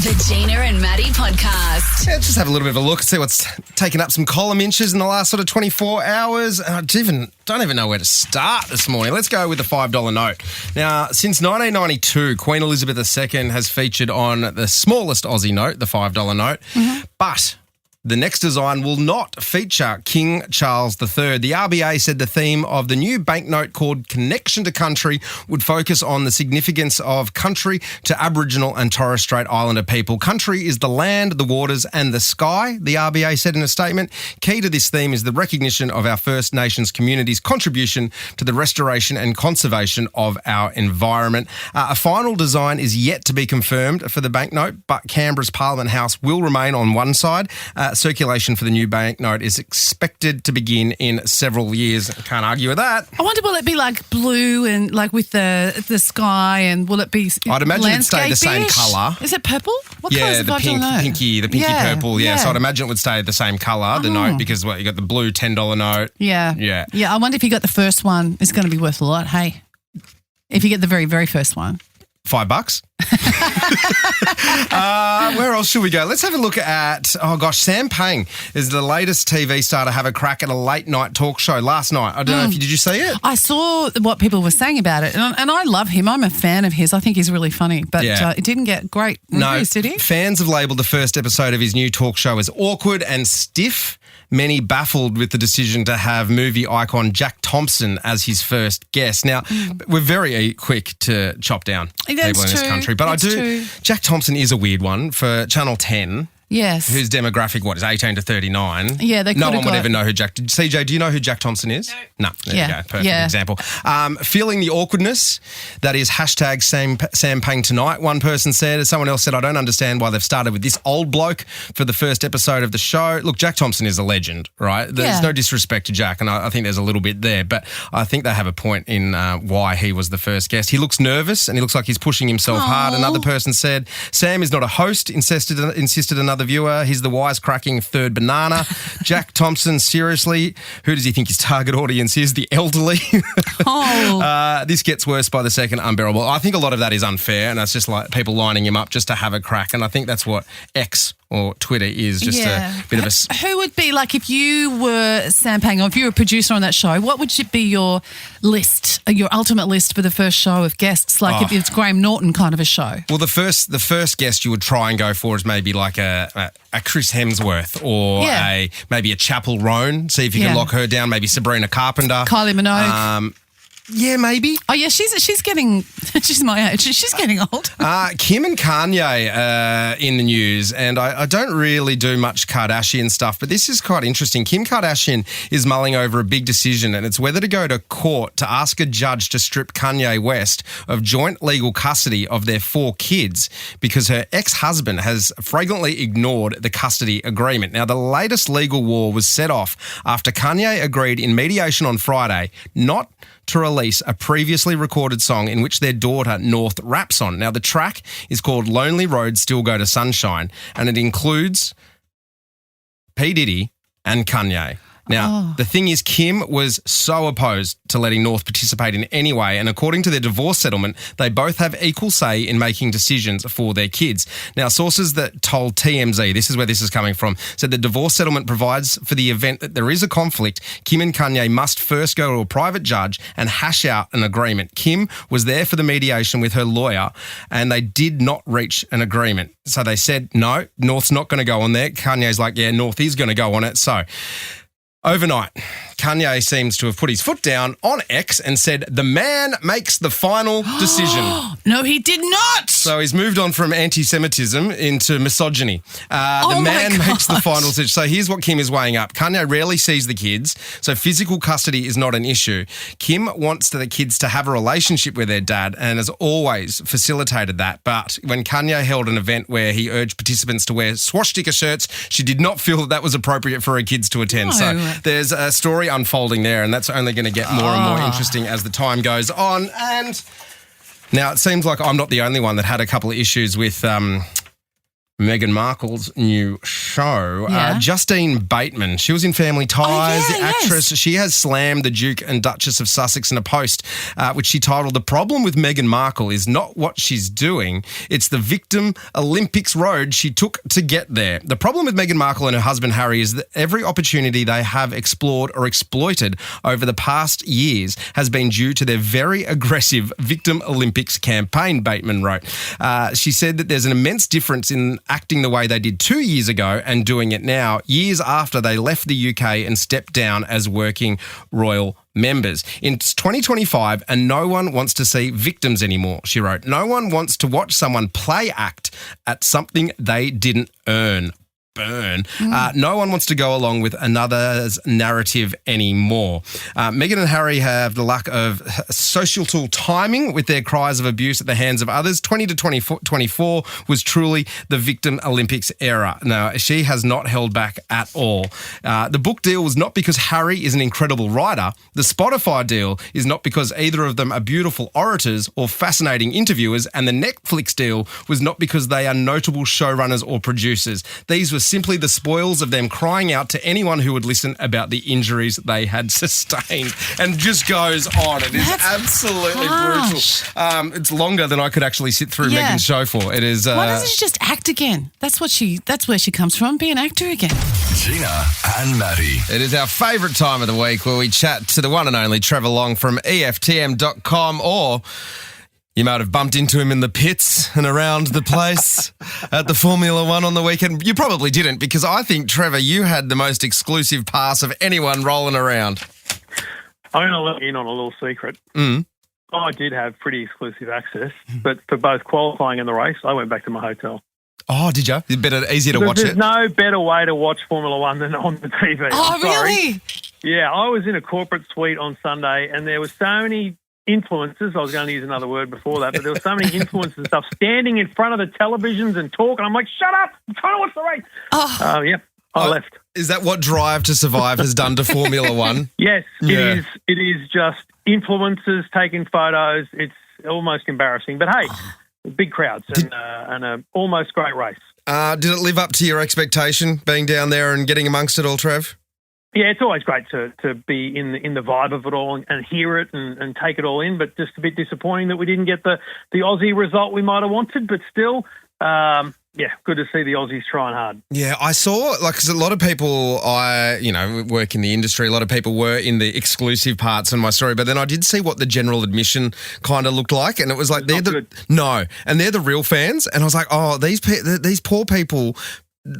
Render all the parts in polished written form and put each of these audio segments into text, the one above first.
The Gina and Maddie podcast. Yeah, let's just have a little bit of a look, see what's taken up some column inches in the last sort of 24 hours. And I don't even know where to start this morning. Let's go with the $5 note. Now, since 1992, Queen Elizabeth II has featured on the smallest Aussie note, the $5 note. Mm-hmm. But the next design will not feature King Charles III. The RBA said the theme of the new banknote, called Connection to Country, would focus on the significance of country to Aboriginal and Torres Strait Islander people. Country is the land, the waters and the sky, the RBA said in a statement. Key to this theme is the recognition of our First Nations communities' contribution to the restoration and conservation of our environment. A final design is yet to be confirmed for the banknote, but Canberra's Parliament House will remain on one side. Circulation for the new banknote is expected to begin in several years. Can't argue with that. I wonder, will it be like blue and like with the sky, and will it be I'd imagine it'd stay the same colour. Is it purple? What colour is the pinky purple. Yeah, so I'd imagine it would stay the same colour, the note, because you got the blue $10 note. Yeah. I wonder if you got the first one, it's going to be worth a lot. Hey, if you get the very, very first one. $5. Where else should we go? Let's have a look at, Sam Pang is the latest TV star to have a crack at a late night talk show last night. I don't know if did you see it? I saw what people were saying about it, and I love him. I'm a fan of his. I think he's really funny, but it didn't get great reviews, did he? Fans have labelled the first episode of his new talk show as awkward and stiff. Many baffled with the decision to have movie icon Jack Thompson as his first guest. Now, we're very quick to chop down people in this country, but Jack Thompson is a weird one for Channel 10. Yes. Whose demographic, is 18 to 39. Yeah, no one would ever know who CJ, do you know who Jack Thompson is? No. There you go. Perfect example. Feeling the awkwardness, that is hashtag Sam Pang tonight, one person said. Someone else said, I don't understand why they've started with this old bloke for the first episode of the show. Look, Jack Thompson is a legend, right? There's no disrespect to Jack, and I think there's a little bit there, but I think they have a point in why he was the first guest. He looks nervous and he looks like he's pushing himself hard. Another person said, Sam is not a host, insisted another viewer. He's the wisecracking third banana. Jack Thompson, seriously, who does he think his target audience is? The elderly. This gets worse by the second, unbearable. I think a lot of that is unfair, and that's just like people lining him up just to have a crack, and I think that's what X or Twitter is, just a bit of a... Who would be, like, if you were Sam Pang, or if you were a producer on that show, what would be your list, your ultimate list for the first show of guests? Like if it's Graham Norton kind of a show. Well, the first guest you would try and go for is maybe like a Chris Hemsworth or maybe a Chapel Roan. See if you can lock her down. Maybe Sabrina Carpenter. Kylie Minogue. Yeah, maybe. Oh, yeah, she's getting, she's my age. She's getting old. Kim and Kanye in the news, and I don't really do much Kardashian stuff, but this is quite interesting. Kim Kardashian is mulling over a big decision, and it's whether to go to court to ask a judge to strip Kanye West of joint legal custody of their 4 kids because her ex-husband has flagrantly ignored the custody agreement. Now, the latest legal war was set off after Kanye agreed in mediation on Friday not to release a previously recorded song in which their daughter North raps on. Now, the track is called Lonely Roads Still Go to Sunshine, and it includes P. Diddy and Kanye. Now, the thing is, Kim was so opposed to letting North participate in any way, and according to their divorce settlement, they both have equal say in making decisions for their kids. Now, sources that told TMZ, this is where this is coming from, said the divorce settlement provides for the event that there is a conflict, Kim and Kanye must first go to a private judge and hash out an agreement. Kim was there for the mediation with her lawyer, and they did not reach an agreement. So they said, no, North's not going to go on there. Kanye's like, yeah, North is going to go on it. So overnight, Kanye seems to have put his foot down on X and said, the man makes the final decision. No, he did not. So he's moved on from anti-Semitism into misogyny. The man makes the final decision. So here's what Kim is weighing up. Kanye rarely sees the kids, so physical custody is not an issue. Kim wants the kids to have a relationship with their dad and has always facilitated that. But when Kanye held an event where he urged participants to wear swastika shirts, she did not feel that was appropriate for her kids to attend. So there's a story unfolding there, and that's only going to get more and more interesting as the time goes on. And now it seems like I'm not the only one that had a couple of issues with Meghan Markle's new show. Yeah. Justine Bateman, she was in Family Ties, Oh, the yeah, actress. yes. She has slammed the Duke and Duchess of Sussex in a post, which she titled, "The problem with Meghan Markle is not what she's doing, it's the victim Olympics road she took to get there. The problem with Meghan Markle and her husband Harry is that every opportunity they have explored or exploited over the past years has been due to their very aggressive Victim Olympics campaign," Bateman wrote. She said that there's an immense difference in acting the way they did 2 years ago and doing it now, years after they left the UK and stepped down as working royal members. It's 2025 and no one wants to see victims anymore, she wrote. No one wants to watch someone play act at something they didn't earn. Burn. No one wants to go along with another's narrative anymore. Meghan and Harry have the luck of societal timing with their cries of abuse at the hands of others. 20 to 24 was truly the Victim Olympics era. Now, she has not held back at all. The book deal was not because Harry is an incredible writer. The Spotify deal is not because either of them are beautiful orators or fascinating interviewers. And the Netflix deal was not because they are notable showrunners or producers. These were simply the spoils of them crying out to anyone who would listen about the injuries they had sustained. And just goes on. It is absolutely harsh. brutal. It's longer than I could actually sit through Yeah. Meghan's show for. It is. Why doesn't she just act again? That's where she comes from, be an actor again. Gina and Maddie. It is our favourite time of the week where we chat to the one and only Trevor Long from EFTM.com, or you might have bumped into him in the pits and around the place at the Formula One on the weekend. You probably didn't, because I think, Trevor, you had the most exclusive pass of anyone rolling around. I'm going to let you in on a little secret. I did have pretty exclusive access, but for both qualifying and the race, I went back to my hotel. Oh, did you? It's easier to watch There's it. no better way to watch Formula One than on the TV. Oh, I'm sorry. really? Yeah, I was in a corporate suite on Sunday, and there were so many influencers. I was going to use another word before that, but there were so many influencers and stuff standing in front of the televisions and talking. I'm like, shut up! I'm trying to watch the race. I left. Is that what Drive to Survive has done to Formula One? Yes, Yeah. It is just influencers taking photos. It's almost embarrassing, but hey, big crowds and a almost great race. Did it live up to your expectation, being down there and getting amongst it all, Trev? Yeah, it's always great to be in the vibe of it all and hear it and take it all in, but just a bit disappointing that we didn't get the Aussie result we might have wanted, but still, good to see the Aussies trying hard. Yeah, I saw, because a lot of people, work in the industry, a lot of people were in the exclusive parts in my story, but then I did see what the general admission kind of looked like, and it was like, they're the real fans, and I was like, oh, these poor people,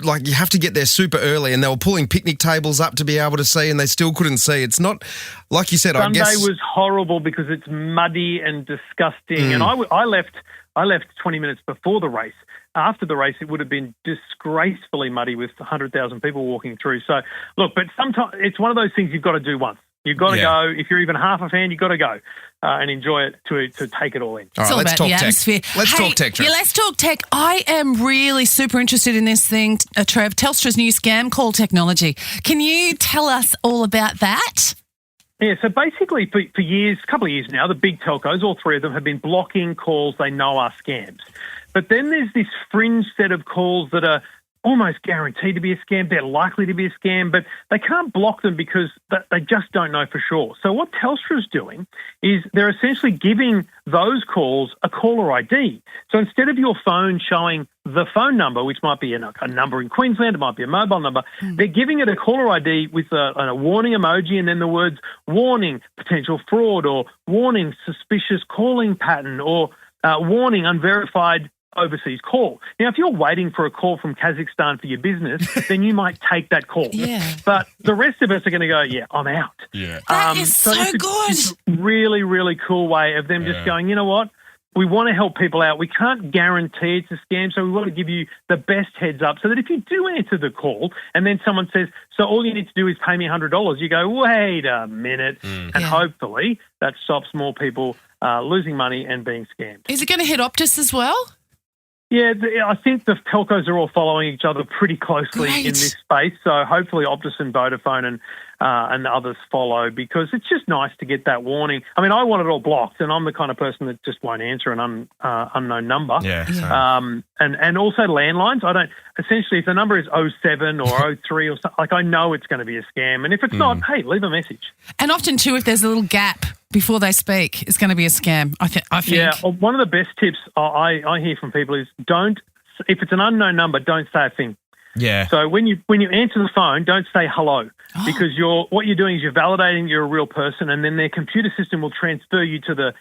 like, you have to get there super early, and they were pulling picnic tables up to be able to see, and they still couldn't see. It's not, like you said, Sunday I guess... was horrible because it's muddy and disgusting, and I left 20 minutes before the race. After the race, it would have been disgracefully muddy with 100,000 people walking through. So, look, but sometimes it's one of those things you've got to do once. You've got to go. If you're even half a fan, you've got to go and enjoy it to take it all in. All right, let's talk tech. Let's talk tech, Trev. Yeah, let's talk tech. I am really super interested in this thing, Trev. Telstra's new scam call technology. Can you tell us all about that? Yeah, so basically for years, a couple of years now, the big telcos, all three of them, have been blocking calls they know are scams. But then there's this fringe set of calls that are almost guaranteed to be a scam. They're likely to be a scam, but they can't block them because they just don't know for sure. So what Telstra's doing is they're essentially giving those calls a caller ID. So instead of your phone showing the phone number, which might be a number in Queensland, it might be a mobile number, they're giving it a caller ID with a warning emoji and then the words warning, potential fraud, or warning, suspicious calling pattern, or warning, unverified overseas call. Now, if you're waiting for a call from Kazakhstan for your business, then you might take that call. Yeah. But the rest of us are going to go, I'm out. Yeah. That is so good. It's a really, really cool way of them just going, you know what? We want to help people out. We can't guarantee it's a scam, so we want to give you the best heads up so that if you do answer the call and then someone says, so all you need to do is pay me $100, you go, wait a minute. And hopefully that stops more people losing money and being scammed. Is it going to hit Optus as well? Yeah, I think the telcos are all following each other pretty closely in this space. So hopefully Optus and Vodafone and others follow, because it's just nice to get that warning. I mean, I want it all blocked, and I'm the kind of person that just won't answer an unknown number. And also landlines. I don't. Essentially, if the number is 07 or 03 or something, like, I know it's going to be a scam. And if it's not, hey, leave a message. And often too, if there's a little gap before they speak, it's going to be a scam. I think. Yeah, one of the best tips I hear from people is if it's an unknown number, don't say a thing. Yeah. So when you answer the phone, don't say hello, because what you're doing is you're validating you're a real person, and then their computer system will transfer you to the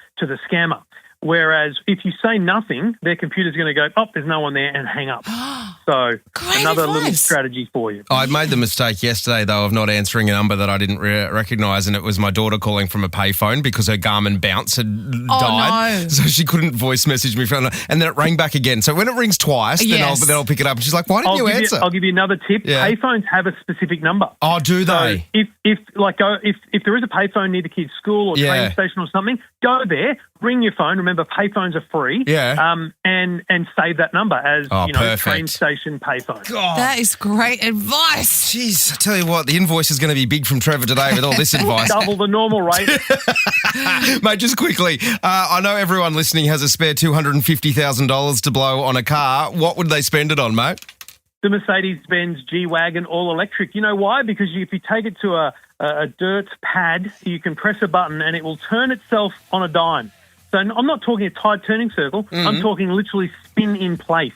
scammer. Whereas if you say nothing, their computer's going to go, there's no one there, and hang up. So another little strategy for you. I made the mistake yesterday, though, of not answering a number that I didn't recognise, and it was my daughter calling from a payphone because her Garmin Bounce had died. No. So she couldn't voice message me. And then it rang back again. So when it rings twice, then I'll pick it up. And she's like, why didn't you answer? I'll give you another tip. Yeah. Payphones have a specific number. Oh, do they? So if there is a payphone near the kid's school or train station or something, go there, ring your phone. Remember, payphones are free. Yeah. And save that number as train station payphone. God. That is great advice. Jeez, I tell you what, the invoice is going to be big from Trevor today with all this advice. Double the normal rate. Mate, just quickly, I know everyone listening has a spare $250,000 to blow on a car. What would they spend it on, mate? The Mercedes-Benz G-Wagon all-electric. You know why? Because if you take it to a dirt pad, you can press a button and it will turn itself on a dime. So I'm not talking a tight turning circle. Mm-hmm. I'm talking literally spin in place.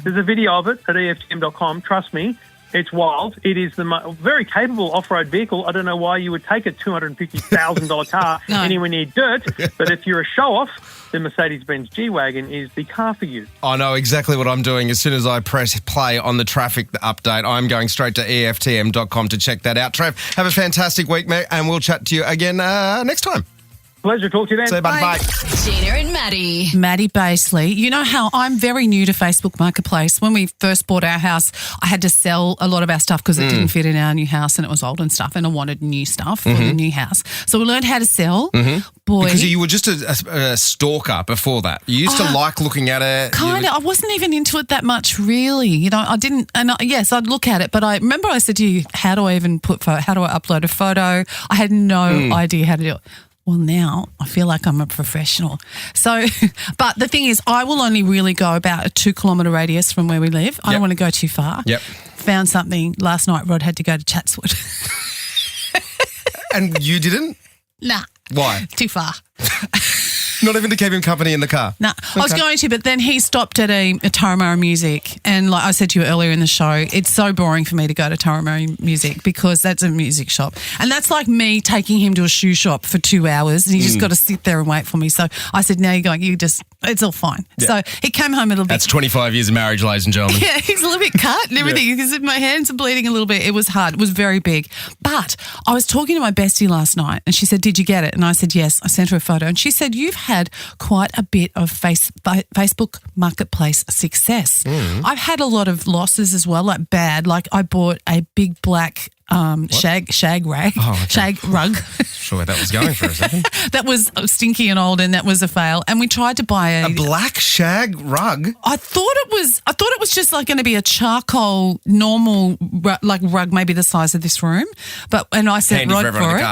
There's a video of it at EFTM.com. Trust me, it's wild. It is the very capable off-road vehicle. I don't know why you would take a $250,000 car anywhere near dirt, but if you're a show-off, the Mercedes-Benz G-Wagon is the car for you. I know exactly what I'm doing. As soon as I press play on the traffic update, I'm going straight to EFTM.com to check that out. Trev, have a fantastic week, mate, and we'll chat to you again next time. Pleasure. Talk to you then. See you, buddy. Bye. Gina and Maddie. Maddie Baseley. You know how I'm very new to Facebook Marketplace. When we first bought our house, I had to sell a lot of our stuff because it didn't fit in our new house and it was old and stuff, and I wanted new stuff for the new house. So we learned how to sell. Boy. Because you were just a stalker before that. You used to like looking at it. Kind of. I wasn't even into it that much, really. You know, I didn't. And yes, I'd look at it, but I remember I said to you, how do I upload a photo? I had no idea how to do it. Well, now I feel like I'm a professional. So, but the thing is, I will only really go about a 2-kilometre radius from where we live. I don't want to go too far. Yep. Found something last night. Rod had to go to Chatswood. And you didn't? Nah. Why? Too far. Not even to keep him company in the car? No, okay. I was going to, but then he stopped at a Turramurra Music. And like I said to you earlier in the show, it's so boring for me to go to Turramurra Music because that's a music shop. And that's like me taking him to a shoe shop for 2 hours and he just got to sit there and wait for me. So I said, now you're going, it's all fine. Yeah. So he came home a little bit. That's 25 years of marriage, ladies and gentlemen. Yeah, he's a little bit cut and everything. Yeah. My hands are bleeding a little bit. It was hard. It was very big. But I was talking to my bestie last night and she said, did you get it? And I said, yes. I sent her a photo and she said, you've had quite a bit of Facebook Marketplace success. I've had a lot of losses as well, like bad. Like I bought a big black shag rag. Oh, okay. Shag rug. Sure where that was going for a second. That was stinky and old and that was a fail. And we tried to buy a black shag rug. I thought it was just like going to be a charcoal normal like rug, maybe the size of this room. And I said handy Rod for it.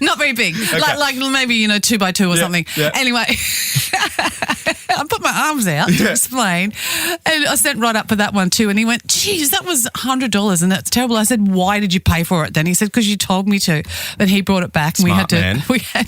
Not very big, okay. like maybe 2x2 or something. Yeah. Anyway, I put my arms out to explain, and I sent Rod up for that one too. And he went, "Geez, that was $100, and that's terrible." I said, "Why did you pay for it?" Then he said, "Because you told me to." Then he brought it back, and we had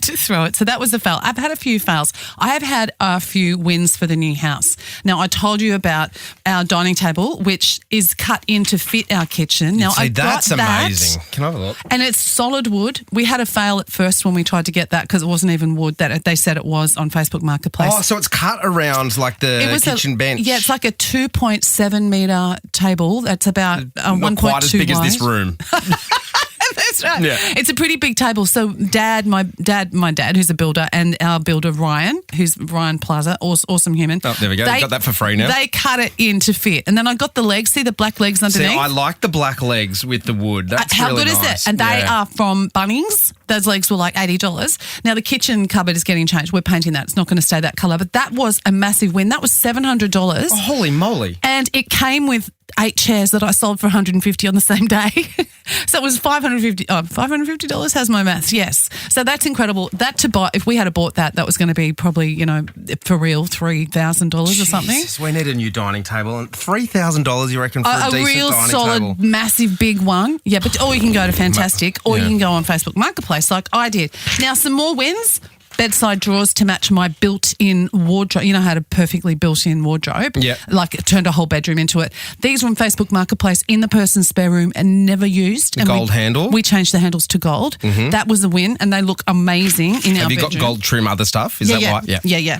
to throw it. So that was a fail. I've had a few fails. I have had a few wins for the new house. Now I told you about our dining table, which is cut in to fit our kitchen. Now that's amazing. Can I have a look? And it's solid wood. We had a fail at first when we tried to get that because it wasn't even wood that they said it was on Facebook Marketplace. Oh, so it's cut around like the kitchen bench. Yeah, it's like a 2.7 metre table. That's about 1.2 quite as big wide. as this room. That's right. Yeah. It's a pretty big table. So my dad, who's a builder, and our builder, Ryan, who's Ryan Plaza, awesome human. Oh, there we go. You got that for free now. They cut it in to fit. And then I got the legs. See the black legs underneath? See, I like the black legs with the wood. That's How really good is nice. it? And they are from Bunnings. Those legs were like $80. Now the kitchen cupboard is getting changed. We're painting that. It's not going to stay that colour. But that was a massive win. That was $700. Oh, holy moly. And it came with 8 chairs that I sold for $150 on the same day. So it was $550. $550 has my maths, yes. So that's incredible. That to buy, if we had bought that was going to be probably, for real, $3,000 or something. We need a new dining table. And $3,000, you reckon, for a decent real dining solid, table? massive, big one. Yeah, or you can go to Fantastic, or you can go on Facebook Marketplace like I did. Now, some more wins. Bedside drawers to match my built-in wardrobe. You know how to perfectly built-in wardrobe? Yeah. Like it turned a whole bedroom into it. These were on Facebook Marketplace in the person's spare room and never used. And gold handle? We changed the handles to gold. Mm-hmm. That was a win and they look amazing in our bedroom. Have you got gold trim other stuff? Is that right? Yeah.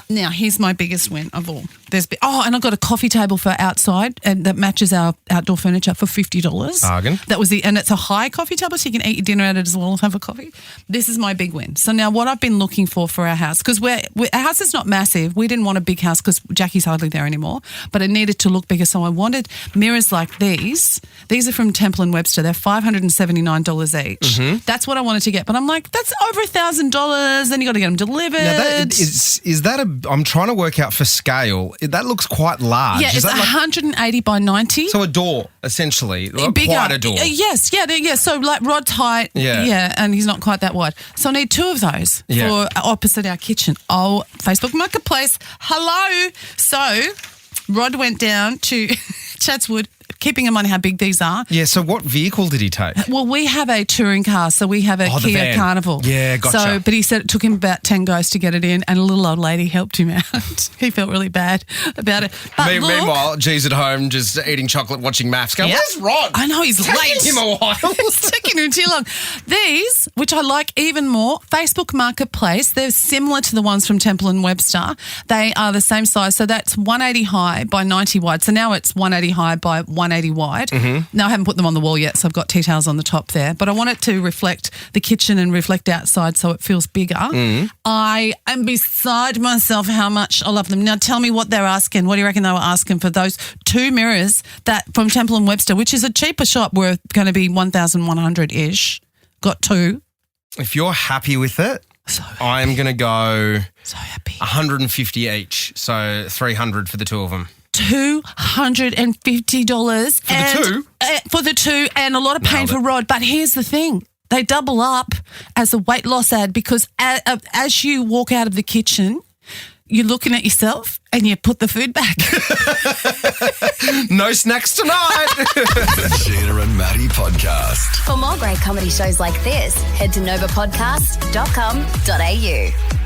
Now, here's my biggest win of all. And I got a coffee table for outside and that matches our outdoor furniture for $50. Bargain. That was and it's a high coffee table so you can eat your dinner at it as well as have a coffee. This is my big win. So now what I've been looking for our house, because our house is not massive. We didn't want a big house because Jackie's hardly there anymore, but it needed to look bigger. So I wanted mirrors like these. These are from Temple & Webster. They're $579 each. Mm-hmm. That's what I wanted to get. But I'm like, that's over $1,000. Then you got to get them delivered. Now is that I'm trying to work out for scale. That looks quite large. Yeah, it's 180 by 90. So a door, essentially. Bigger. Quite a door. Yes, yeah. So like rod's height. Yeah, and he's not quite that wide. So I need 2 of those for opposite our kitchen. Oh, Facebook Marketplace. Hello. So Rod went down to Chatswood, keeping in mind how big these are. Yeah, so what vehicle did he take? Well, we have a touring car, so we have a Kia Carnival. Yeah, gotcha. But he said it took him about 10 goes to get it in, and a little old lady helped him out. He felt really bad about it. But meanwhile, G's at home just eating chocolate, watching maths. Going, where's Rod? I know, he's late. Taking him a while. It's taking him too long. These, which I like even more, Facebook Marketplace, they're similar to the ones from Temple & Webster. They are the same size, so that's 180 high by 90 wide. So now it's 180 high by 180 wide. Mm-hmm. Now I haven't put them on the wall yet, so I've got tea towels on the top there. But I want it to reflect the kitchen and reflect outside so it feels bigger. Mm. I am beside myself how much I love them. Now tell me what they're asking. What do you reckon they were asking for those 2 mirrors that from Temple & Webster, which is a cheaper shop, were going to be $1,100-ish. Got 2. If you're happy with it, I'm going to go $150 each, so $300 for the 2 of them. $250 for the two, and a lot of pain for Rod. But here's the thing: they double up as a weight loss ad because as you walk out of the kitchen, you're looking at yourself and you put the food back. No snacks tonight. The Gina and Maddie podcast. For more great comedy shows like this, head to novapodcast.com.au.